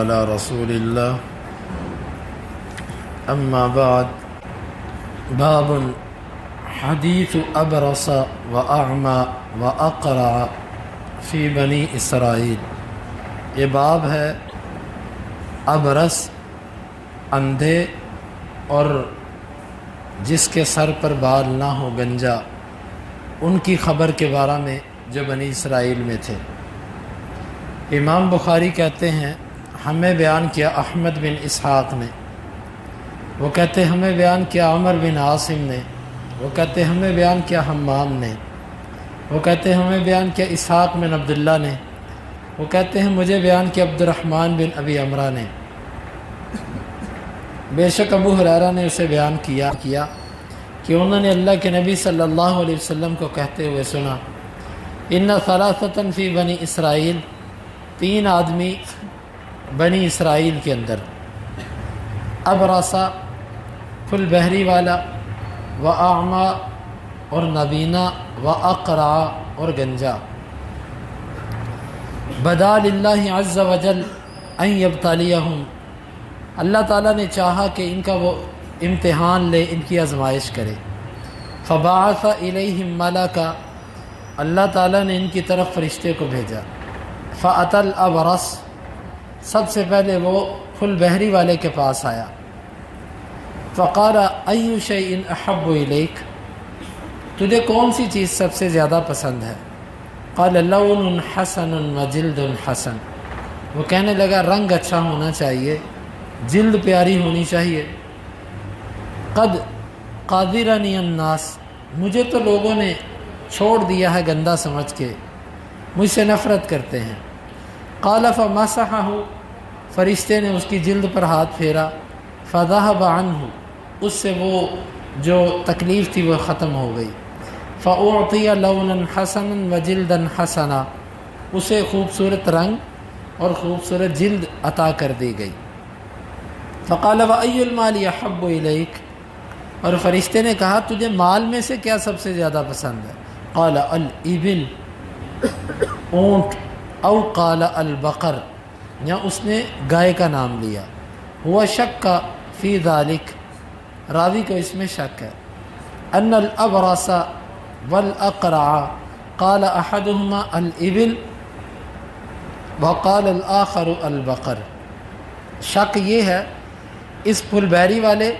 على رسول الله أما بعد باب حديث أبرص وأعمى وأقرع فی بنی اسرائیل۔ یہ باب ہے ابرص، اندھے اور جس کے سر پر بال نہ ہو، گنجا، ان کی خبر کے بارے میں جو بنی اسرائیل میں تھے۔ امام بخاری کہتے ہیں ہمیں بیان کیا احمد بن اسحاق نے، وہ کہتے ہمیں بیان کیا عمر بن عاصم نے، وہ کہتے ہمیں بیان کیا حمام نے، وہ کہتے ہیں ہمیں بیان کیا اسحاق بن عبداللہ نے، وہ کہتے ہیں مجھے بیان کیا عبد الرحمن بن ابی عمرہ نے۔ بے شک ابو ہریرہ نے اسے بیان کیا کہ انہوں نے اللہ کے نبی صلی اللہ علیہ وسلم کو کہتے ہوئے سنا، ان ثلاثۃ فی بنی اسرائیل، تین آدمی بنی اسرائیل کے اندر، ابرصا فل بحری والا، و اعمی اور نبینا، و اقرع اور گنجا، بدا للہ عز وجل ان یبتلیہم، اللہ تعالیٰ نے چاہا کہ ان کا وہ امتحان لے، ان کی آزمائش کرے۔ فبعث الیہم ملکا، اللہ تعالیٰ نے ان کی طرف فرشتے کو بھیجا۔ فأتی الابرص، سب سے پہلے وہ فل بحری والے کے پاس آیا۔ فقال ای شیء احب الیک، تجھے کون سی چیز سب سے زیادہ پسند ہے؟ قال لون حسن و جلد حسن، وہ کہنے لگا رنگ اچھا ہونا چاہیے، جلد پیاری ہونی چاہیے۔ قد قادرنی الناس، مجھے تو لوگوں نے چھوڑ دیا ہے گندا سمجھ کے، مجھ سے نفرت کرتے ہیں۔ قال فمسحہ، فرشتے نے اس کی جلد پر ہاتھ پھیرا۔ فذهب عنہ، اس سے وہ جو تکلیف تھی وہ ختم ہو گئی۔ فأعطی لونا حسنا وجلدا حسنا، اسے خوبصورت رنگ اور خوبصورت جلد عطا کر دی گئی۔ فقال وأی المال احب الیک، اور فرشتے نے کہا تجھے مال میں سے کیا سب سے زیادہ پسند ہے؟ قال الابل، اونٹ، او قال البقر، یا اس نے گائے کا نام لیا۔ ہوا شک فی ذالک، راوی کو اس میں شک ہے۔ ان الابرص والاقرع قال احدهما الابل وقال الاخر البقر، شک یہ ہے اس پھل بحری والے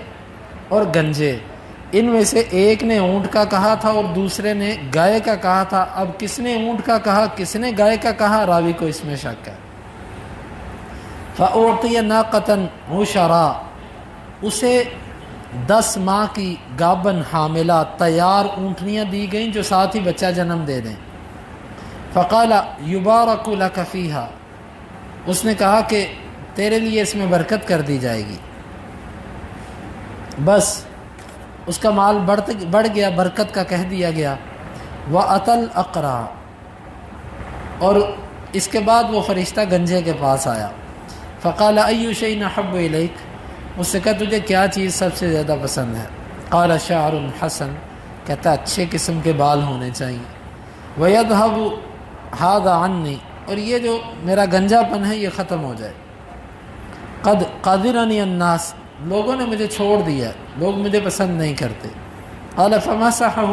اور گنجے، ان میں سے ایک نے اونٹ کا کہا تھا اور دوسرے نے گائے کا کہا تھا۔ اب کس نے اونٹ کا کہا، کس نے گائے کا کہا، راوی کو اس میں شک ہے۔ فأعطی ناقۃ عشرا، اسے 10 ماہ کی گابن حاملہ تیار اونٹنیاں دی گئیں جو ساتھ ہی بچہ جنم دے دیں۔ فقال یبارک لک فیہا، اس نے کہا کہ تیرے لیے اس میں برکت کر دی جائے گی۔ بس اس کا مال بڑھ گیا، برکت کا کہہ دیا گیا۔ وأتی الاقرع، اور اس کے بعد وہ فرشتہ گنجے کے پاس آیا۔ فقال ای شیء احب الیک، اس سے کہا تجھے کیا چیز سب سے زیادہ پسند ہے؟ قال شعر حسن، کہتا اچھے قسم کے بال ہونے چاہیے۔ وَيَذْهَبُ هَذَا عَنِّي، اور یہ جو میرا گنجا پن ہے یہ ختم ہو جائے۔ قد قادرنی الناس، لوگوں نے مجھے چھوڑ دیا، لوگ مجھے پسند نہیں کرتے۔ قال فمسحہ،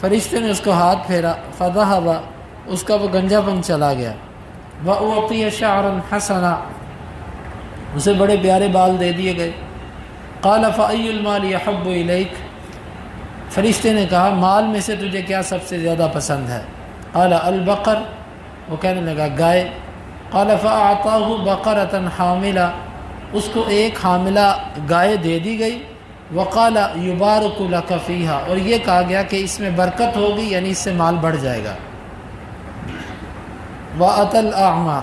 فرشتے نے اس کو ہاتھ پھیرا۔ فذهب، اس کا وہ گنجا پن چلا گیا۔ وَأُعْطِيَ شَعْرًا حَسَنًا، اسے بڑے پیارے بال دے دیے گئے۔ قال فأی المال احب الیک، فرشتے نے کہا مال میں سے تجھے کیا سب سے زیادہ پسند ہے؟ قال البقر، وہ کہنے لگا گائے۔ قال فأعطاہ بقرۃ حاملہ، اس کو ایک حاملہ گائے دے دی گئی۔ وقال یبارک لک فیہا، اور یہ کہا گیا کہ اس میں برکت ہوگی، یعنی اس سے مال بڑھ جائے گا۔ وأتی الاعمی،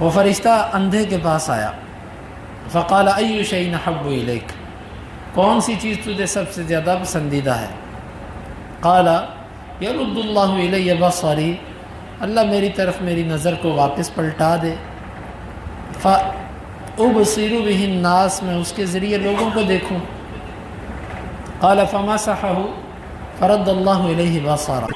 وہ فرشتہ اندھے کے پاس آیا۔ فقال ای شیء احب الیک، کون سی چیز تجھے سب سے زیادہ پسندیدہ ہے؟ قال یرد اللہ الی بصری، اللہ میری طرف میری نظر کو واپس پلٹا دے۔ فابصر بہ الناس، میں اس کے ذریعے لوگوں کو دیکھوں۔ قال فمسحہ فرد اللہ الیہ بصرہ۔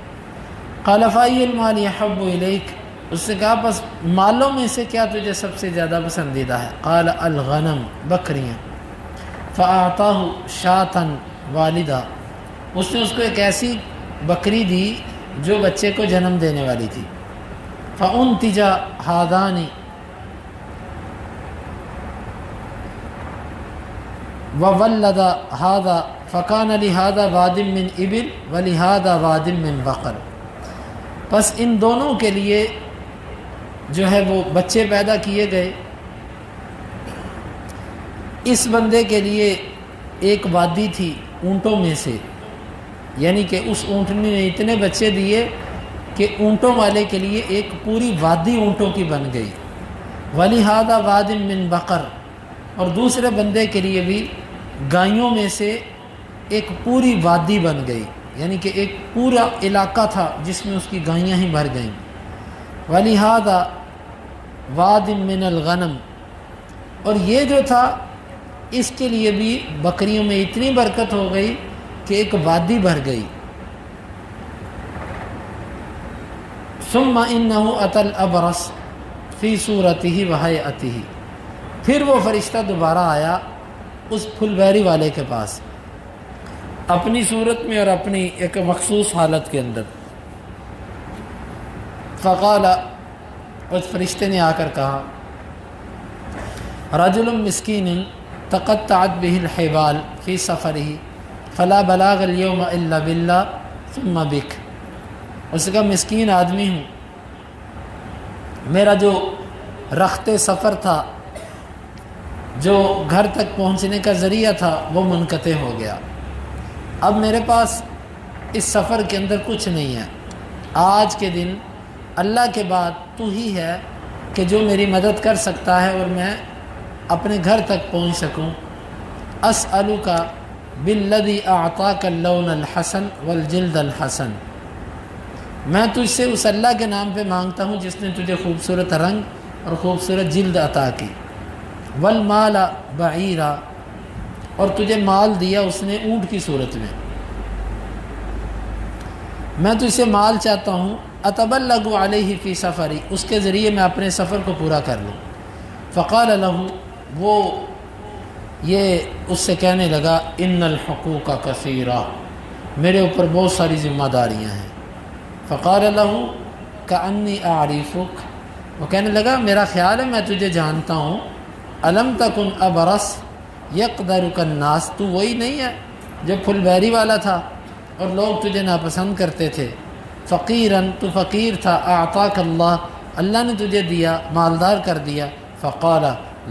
قال فأی المال احب الیک، اس سے کہا بس مالوں میں سے کیا تجھے سب سے زیادہ پسندیدہ ہے؟ قال الغنم، بکریاں۔ فاعطاہ شاۃ والدہ، اس نے اس کو ایک ایسی بکری دی جو بچے کو جنم دینے والی تھی۔ فانتج ہادان وولد ہذا فکان لہذا واد من ابل ولہذا واد من بقر، پس ان دونوں کے لیے جو ہے وہ بچے پیدا کیے گئے۔ اس بندے کے لیے ایک وادی تھی اونٹوں میں سے، یعنی کہ اس اونٹنی نے اتنے بچے دیے کہ اونٹوں والے کے لیے ایک پوری وادی اونٹوں کی بن گئی۔ وَلِهَذَا وَادٍ مِّن بَقَرٍ، اور دوسرے بندے کے لیے بھی گائیوں میں سے ایک پوری وادی بن گئی، یعنی کہ ایک پورا علاقہ تھا جس میں اس کی گائیاں ہی بھر گئیں۔ وَلِهَذَا وَادٍ مِّنَ الْغَنَمِ، اور یہ جو تھا اس کے لیے بھی بکریوں میں اتنی برکت ہو گئی کہ ایک وادی بھر گئی۔ ثم انه اتى الابرص فی صورته وهیئته، پھر وہ فرشتہ دوبارہ آیا اس پھل بہری والے کے پاس اپنی صورت میں اور اپنی ایک مخصوص حالت کے اندر۔ فقال، اس فرشتے نے آ کر کہا، رجل مسکین تقطعت به الحبال فی سفره فلا بلاغ اليوم الا باللہ ثم بک، اس کا مسکین آدمی ہوں، میرا جو رخت سفر تھا، جو گھر تک پہنچنے کا ذریعہ تھا، وہ منقطع ہو گیا۔ اب میرے پاس اس سفر کے اندر کچھ نہیں ہے، آج کے دن اللہ کے بعد تو ہی ہے کہ جو میری مدد کر سکتا ہے اور میں اپنے گھر تک پہنچ سکوں۔ اسألک بالذی اعطاک اللون الحسن والجلد الحسن، میں تجھ سے اس اللہ کے نام پہ مانگتا ہوں جس نے تجھے خوبصورت رنگ اور خوبصورت جلد عطا کی۔ والمال بعیرا، اور تجھے مال دیا اس نے اونٹ کی صورت میں، میں تجھ سے مال چاہتا ہوں۔ اتبلغ علیہ فی سفری، اس کے ذریعے میں اپنے سفر کو پورا کر لوں۔ فقال له، وہ یہ اس سے کہنے لگا، ان الحقوق کثیرہ، میرے اوپر بہت ساری ذمہ داریاں ہیں۔ فقال له کأنی اعرفک، وہ کہنے لگا میرا خیال ہے میں تجھے جانتا ہوں۔ الم تکن ابرص یقدرک الناس، تو وہی نہیں ہے جو پھل بہری والا تھا اور لوگ تجھے ناپسند کرتے تھے۔ فقیراً، تو فقیر تھا۔ اعطاک اللہ، اللہ نے تجھے دیا، مالدار کر دیا۔ فقال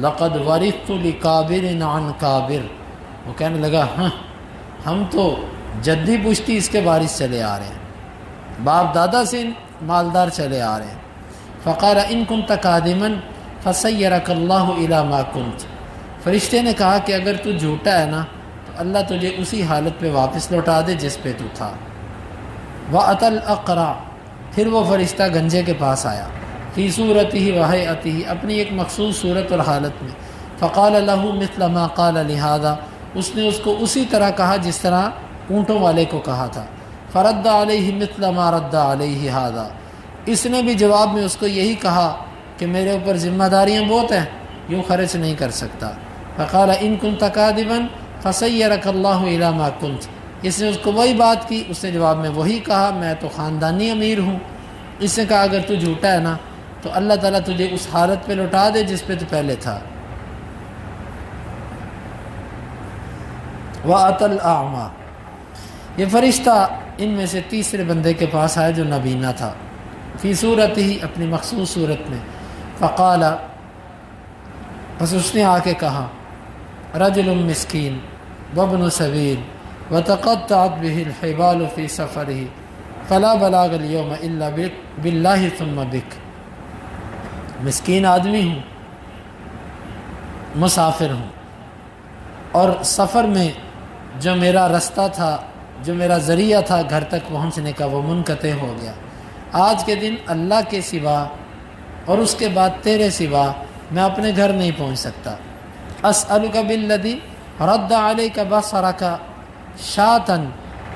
لقد ورثت لکابر عن کابر، وہ کہنے لگا ہاں، ہم تو جدی پشتی اس کے وارث چلے آ رہے ہیں، باپ دادا سے مالدار چلے آ رہے ہیں۔ فقال ان كنت کاذبا فسیرک اللہ الی ما کنت، فرشتے نے کہا کہ اگر تو جھوٹا ہے نا تو اللہ تجھے اسی حالت پہ واپس لوٹا دے جس پہ تو تھا۔ وَأَتَى الْأَقْرَعَ، پھر وہ فرشتہ گنجے کے پاس آیا، فی صورتہ وہیئتہ، اپنی ایک مخصوص صورت اور حالت میں۔ فقال له مثل ما قال لہذا، اس نے اس کو اسی طرح کہا جس طرح اونٹوں والے کو کہا تھا۔ فرد علیہ مثل ما رد علیہ ھذا، اس نے بھی جواب میں اس کو یہی کہا کہ میرے اوپر ذمہ داریاں بہت ہیں، یوں خرچ نہیں کر سکتا۔ فقال ان كنت کاذبا فسیرک اللہ الی ما کنت، اس نے اس کو وہی بات کی، اس نے جواب میں وہی کہا، میں تو خاندانی امیر ہوں۔ اس نے کہا اگر تو جھوٹا ہے نا تو اللہ تعالیٰ تجھے اس حالت پہ لوٹا دے جس پہ تو پہلے تھا۔ وَأَتَى الْأَعْمَى، یہ فرشتہ ان میں سے تیسرے بندے کے پاس آیا جو نابینا تھا، فی صورت ہی، اپنی مخصوص صورت میں۔ فقال، بس اس نے آ کے کہا، رجل مسکین وابن سبیل وتقطعت به الحبال فی سفرہ فلا بلاغ اليوم الا باللہ ثم بک، مسکین آدمی ہوں، مسافر ہوں، اور سفر میں جو میرا رستہ تھا، جو میرا ذریعہ تھا گھر تک پہنچنے کا، وہ منقطع ہو گیا۔ آج کے دن اللہ کے سوا اور اس کے بعد تیرے سوا میں اپنے گھر نہیں پہنچ سکتا۔ اسألک بالذی رد علیک بصرک شاۃ،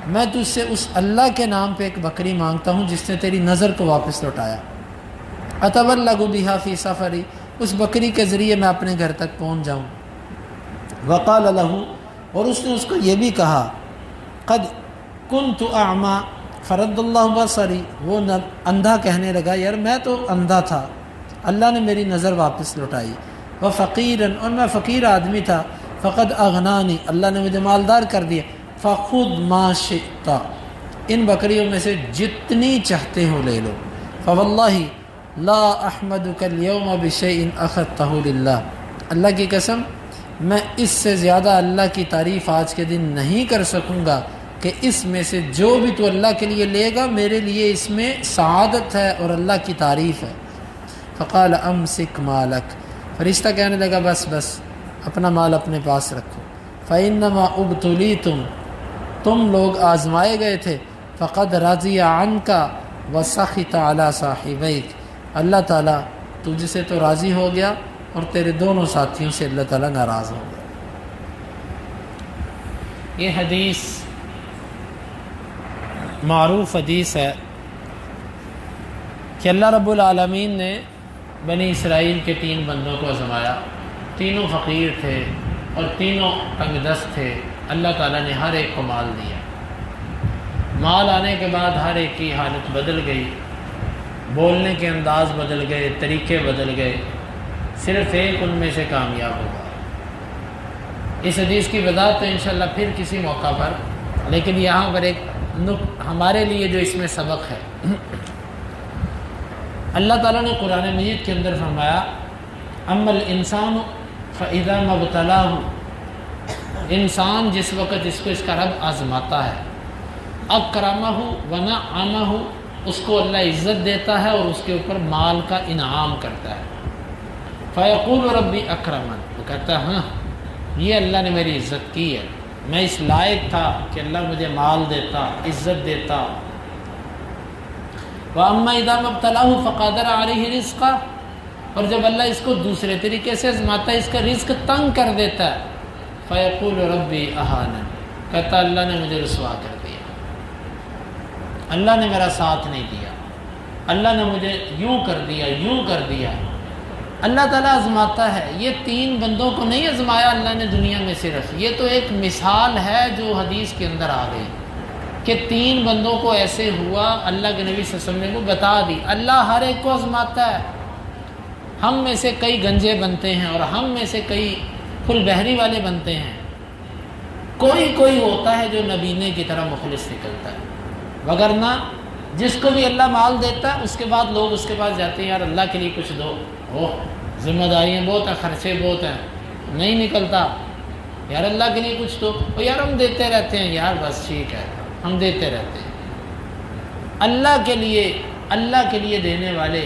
میں تجھ سے اس اللہ کے نام پہ ایک بکری مانگتا ہوں جس نے تیری نظر کو واپس لوٹایا۔ اتبلغ بها فی سفری، اس بکری کے ذریعے میں اپنے گھر تک پہنچ جاؤں۔ وقال له، اور اس نے اس کو یہ بھی کہا، قد كنت اعمى فرد اللہ بصری، وہ اندھا کہنے لگا یار میں تو اندھا تھا، اللہ نے میری نظر واپس لوٹائی۔ وفقیرا، اور میں فقیر آدمی تھا، فقد اغنانی، اللہ نے مجھے مالدار کر دیا۔ فخذ ما شئت، ان بکریوں میں سے جتنی چاہتے ہو لے لو۔ فواللہ لا احمدک اليوم بشیء اخذته للہ، اللہ کی قسم میں اس سے زیادہ اللہ کی تعریف آج کے دن نہیں کر سکوں گا کہ اس میں سے جو بھی تو اللہ کے لیے لے گا میرے لیے اس میں سعادت ہے اور اللہ کی تعریف ہے۔ فقال امسک مالک، فرشتہ کہنے لگا بس بس اپنا مال اپنے پاس رکھو۔ فإنما ابتلیتم، تم لوگ آزمائے گئے تھے۔ فقد رضی عنک وسخط علی صاحبیک، اللہ تعالیٰ تجھ سے تو راضی ہو گیا اور تیرے دونوں ساتھیوں سے اللہ تعالیٰ ناراض ہو گیا۔ یہ حدیث معروف حدیث ہے کہ اللہ رب العالمین نے بنی اسرائیل کے 3 بندوں کو آزمایا، تینوں فقیر تھے اور تینوں تنگ دست تھے، اللہ تعالیٰ نے ہر ایک کو مال دیا۔ مال آنے کے بعد ہر ایک کی حالت بدل گئی، بولنے کے انداز بدل گئے، طریقے بدل گئے، صرف ایک ان میں سے کامیاب ہوگا۔ اس حدیث کی وضاحت تو انشاءاللہ پھر کسی موقع پر، لیکن یہاں پر ایک ہمارے لیے جو اس میں سبق ہے، اللہ تعالیٰ نے قرآن مجید کے اندر فرمایا اما الانسان فاذا ما ابتلاه، انسان جس وقت اس کو اس کا رب آزماتا ہے، اکرمہ ونعمہ، اس کو اللہ عزت دیتا ہے اور اس کے اوپر مال کا انعام کرتا ہے۔ فیقول ربی اکرمن، وہ کہتا ہے ہاں یہ اللہ نے میری عزت کی ہے، میں اس لائق تھا کہ اللہ مجھے مال دیتا، عزت دیتا۔ وَأَمَّا إِذَا مَا ابْتَلَاهُ فَقَدَرَ عَلَيْهِ رِزْقَهُ، اور جب اللہ اس کو دوسرے طریقے سے آزماتا ہے، اس کا رزق تنگ کر دیتا ہے، فَيَقُولُ رَبِّي أَهَانَنِ، کہتا اللہ نے مجھے رسوا کر دیا، اللہ نے میرا ساتھ نہیں دیا، اللہ نے مجھے یوں کر دیا یوں کر دیا۔ اللہ تعالیٰ آزماتا ہے، یہ 3 بندوں کو نہیں آزمایا اللہ نے دنیا میں صرف، یہ تو ایک مثال ہے جو حدیث کے اندر آ گئی کہ 3 بندوں کو ایسے ہوا، اللہ کے نبی صلی اللہ علیہ وسلم نے وہ بتا دی۔ اللہ ہر ایک کو آزماتا ہے، ہم میں سے کئی گنجے بنتے ہیں اور ہم میں سے کئی پھل بحری والے بنتے ہیں، کوئی ہوتا ہے جو نبینے کی طرح مخلص نکلتا ہے، وگرنہ جس کو بھی اللہ مال دیتا ہے اس کے بعد لوگ اس کے پاس جاتے ہیں یار اللہ کے لیے کچھ دو، ذمہ داریاں بہت ہیں، خرچے بہت ہیں، نہیں نکلتا، یار اللہ کے لیے کچھ دو، اور یار ہم دیتے رہتے ہیں، یار بس ٹھیک ہے ہم دیتے رہتے ہیں۔ اللہ کے لیے دینے والے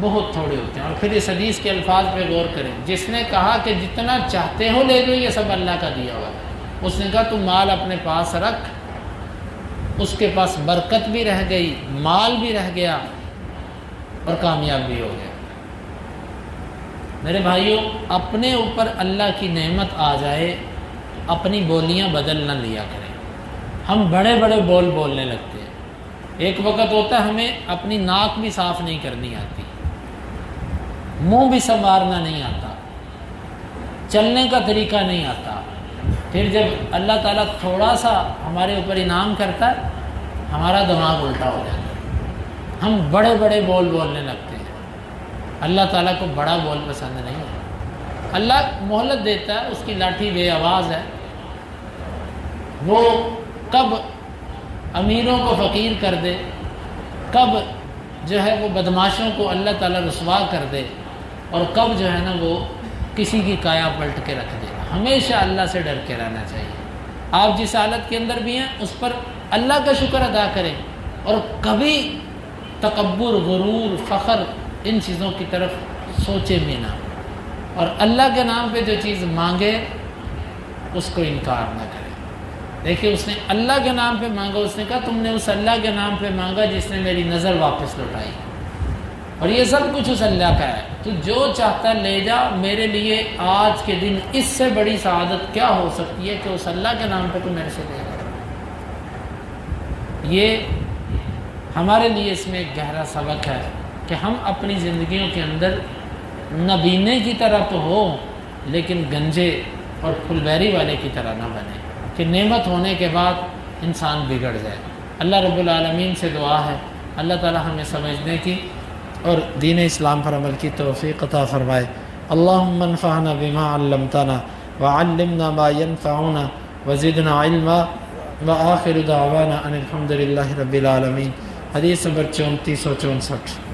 بہت تھوڑے ہوتے ہیں۔ اور پھر اس حدیث کے الفاظ پہ غور کریں، جس نے کہا کہ جتنا چاہتے ہو لے دو، یہ سب اللہ کا دیا ہوا ہے، اس نے کہا تم مال اپنے پاس رکھ، اس کے پاس برکت بھی رہ گئی، مال بھی رہ گیا اور کامیاب بھی ہو گیا۔ میرے بھائیوں، اپنے اوپر اللہ کی نعمت آ جائے، اپنی بولیاں بدل نہ لیا کریں۔ ہم بڑے بڑے بول بولنے لگتے ہیں، ایک وقت ہوتا ہے ہمیں اپنی ناک بھی صاف نہیں کرنی آتی، منہ بھی سنوارنا نہیں آتا، چلنے کا طریقہ نہیں آتا، پھر جب اللہ تعالیٰ تھوڑا سا ہمارے اوپر انعام کرتا ہے ہمارا دماغ الٹا ہو جاتا ہے، ہم بڑے بڑے بول بولنے لگتے ہیں۔ اللہ تعالیٰ کو بڑا بول پسند نہیں ہے، اللہ مہلت دیتا ہے، اس کی لاٹھی بے آواز ہے، وہ کب امیروں کو فقیر کر دے، کب جو ہے وہ بدماشوں کو اللہ تعالیٰ رسوا کر دے، اور کب جو ہے نا وہ کسی کی کایا پلٹ کے رکھ دے۔ ہمیشہ اللہ سے ڈر کے رہنا چاہیے، آپ جس حالت کے اندر بھی ہیں اس پر اللہ کا شکر ادا کریں، اور کبھی تکبر، غرور، فخر ان چیزوں کی طرف سوچے بھی نہ، اور اللہ کے نام پہ جو چیز مانگے اس کو انکار نہ کرے۔ دیکھیں اس نے اللہ کے نام پہ مانگا، اس نے کہا تم نے اس اللہ کے نام پہ مانگا جس نے میری نظر واپس لوٹائی، اور یہ سب کچھ اس اللہ کا ہے، تو جو چاہتا لے جا، میرے لیے آج کے دن اس سے بڑی سعادت کیا ہو سکتی ہے کہ اس اللہ کے نام پہ تو میرے سے لے جا۔ یہ ہمارے لیے اس میں ایک گہرا سبق ہے کہ ہم اپنی زندگیوں کے اندر نبینے کی طرح تو ہو لیکن گنجے اور پھلبیری والے کی طرح نہ بنے کہ نعمت ہونے کے بعد انسان بگڑ جائے۔ اللہ رب العالمین سے دعا ہے اللہ تعالی ہمیں سمجھنے کی اور دین اسلام پر عمل کی توفیق عطا فرمائے۔ اللہم انفعنا بما علمتنا وعلمنا ما ينفعنا وزدنا علما وآخر دعوانا ان الحمد للہ رب العالمین۔ حدیث نمبر 3464۔